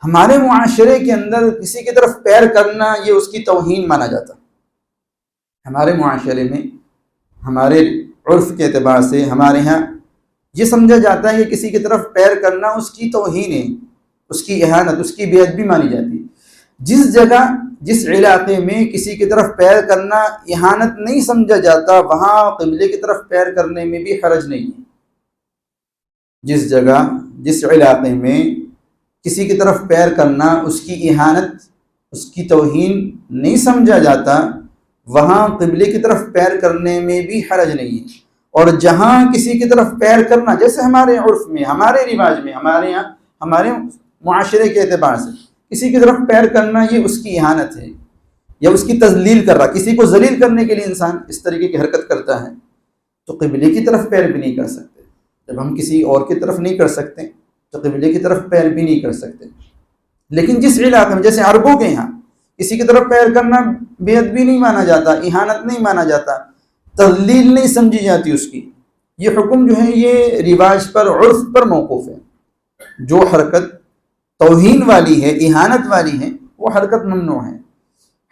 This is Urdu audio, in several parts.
ہمارے معاشرے کے اندر کسی کی طرف پیر کرنا یہ اس کی توہین مانا جاتا. ہمارے معاشرے میں ہمارے عرف کے اعتبار سے ہمارے ہاں یہ سمجھا جاتا ہے کہ کسی کی طرف پیر کرنا اس کی توہین ہے، اس کی اہانت، اس کی بے ادبی مانی جاتی ہے. جس جگہ جس علاقے میں کسی کی طرف پیر کرنا اہانت نہیں سمجھا جاتا وہاں قبلے کی طرف پیر کرنے میں بھی حرج نہیں ہے. جس جگہ جس علاقے میں کسی کی طرف پیر کرنا اس کی اہانت، اس کی توہین نہیں سمجھا جاتا وہاں قبلے کی طرف پیر کرنے میں بھی حرج نہیں ہے. اور جہاں کسی کی طرف پیر کرنا، جیسے ہمارے عرف میں، ہمارے رواج میں، ہمارے یہاں ہمارے معاشرے کے اعتبار سے کسی کی طرف پیر کرنا یہ اس کی اہانت ہے یا اس کی تذلیل کر رہا. کسی کو ذلیل کرنے کے لیے انسان اس طریقے کی حرکت کرتا ہے تو قبلے کی طرف پیر بھی نہیں کر سکتے. جب ہم کسی اور کی طرف نہیں کر سکتے تو قبلے کی طرف پیر بھی نہیں کر سکتے. لیکن جس علاقے میں، جیسے عربوں کے یہاں کسی کی طرف پیر کرنا بے ادبی نہیں مانا جاتا، اہانت نہیں مانا جاتا، تذلیل نہیں سمجھی جاتی اس کی. یہ حکم جو ہے یہ رواج پر، عرف پر موقوف ہے. جو حرکت توہین والی ہے، اہانت والی ہے، وہ حرکت ممنوع ہے.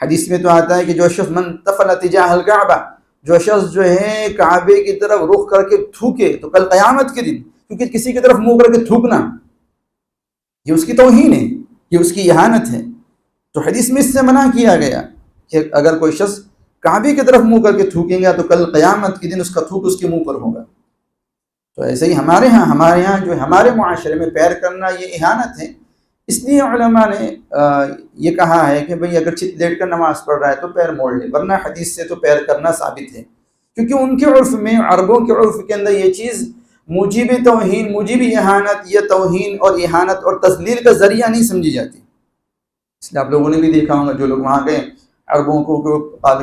حدیث میں تو آتا ہے کہ جو شخص من تفل تجاہ الکعبہ، جو شخص جو ہے کعبے کی طرف رخ کر کے تھوکے تو کل قیامت کے دن، کیونکہ کسی کی طرف منہ کر کے تھوکنا یہ اس کی توہین ہے، یہ اس کی اہانت ہے. تو حدیث میں اس سے منع کیا گیا کہ اگر کوئی شخص کعبے کی طرف منہ کر کے تھوکیں گا تو کل قیامت کے دن اس کا تھوک اس کے منہ پر ہوگا. تو ایسے ہی ہمارے ہاں جو ہمارے معاشرے میں پیر کرنا یہ اہانت ہے. اس لیے علماء نے یہ کہا ہے کہ بھئی اگر چت لیٹ کر نماز پڑھ رہا ہے تو پیر موڑ لے، ورنہ حدیث سے تو پیر کرنا ثابت ہے. کیونکہ ان کے عرف میں، عربوں کے عرف کے اندر یہ چیز موجب توہین، موجب اہانت، یہ توہین اور اہانت اور تذلیل کا ذریعہ نہیں سمجھی جاتی. اس لیے آپ لوگوں نے بھی دیکھا ہوگا جو لوگ وہاں گئے عربوں کو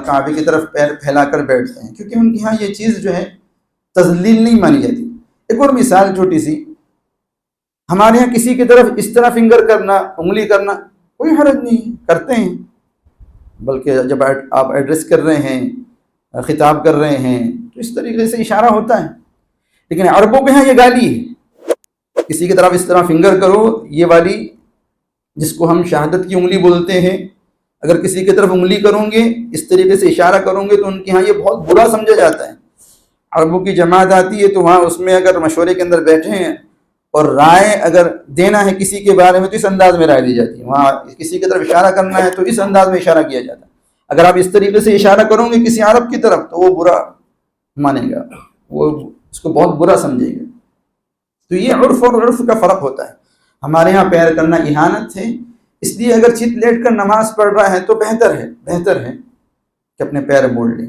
کعبے کی طرف پیر پھیلا کر بیٹھتے ہیں، کیونکہ ان کے ہاں یہ چیز جو ہے تذلیل نہیں مانی جاتی. ایک اور مثال چھوٹی سی، ہمارے ہاں کسی کی طرف اس طرح فنگر کرنا، انگلی کرنا کوئی حرج نہیں ہے، کرتے ہیں. بلکہ جب آپ ایڈریس کر رہے ہیں، خطاب کر رہے ہیں تو اس طریقے سے اشارہ ہوتا ہے. لیکن عربوں کے ہاں یہ گالی ہے، کسی کی طرف اس طرح فنگر کرو، یہ والی جس کو ہم شہادت کی انگلی بولتے ہیں. اگر کسی کی طرف انگلی کروں گے، اس طریقے سے اشارہ کروں گے تو ان کے ہاں یہ بہت برا سمجھا جاتا ہے. عربوں کی جماعت آتی ہے تو وہاں اس میں اگر مشورے کے اندر بیٹھے ہیں اور رائے اگر دینا ہے کسی کے بارے میں تو اس انداز میں رائے دی جاتی ہے. وہاں کسی کی طرف اشارہ کرنا ہے تو اس انداز میں اشارہ کیا جاتا ہے. اگر آپ اس طریقے سے اشارہ کرو گے کسی عرب کی طرف تو وہ برا مانے گا، وہ اس کو بہت برا سمجھے گا. تو یہ عرف اور عرف کا فرق ہوتا ہے. ہمارے ہاں پیر کرنا اہانت ہے، اس لیے اگر چت لیٹ کر نماز پڑھ رہا ہے تو بہتر ہے کہ اپنے پیر موڑ لے.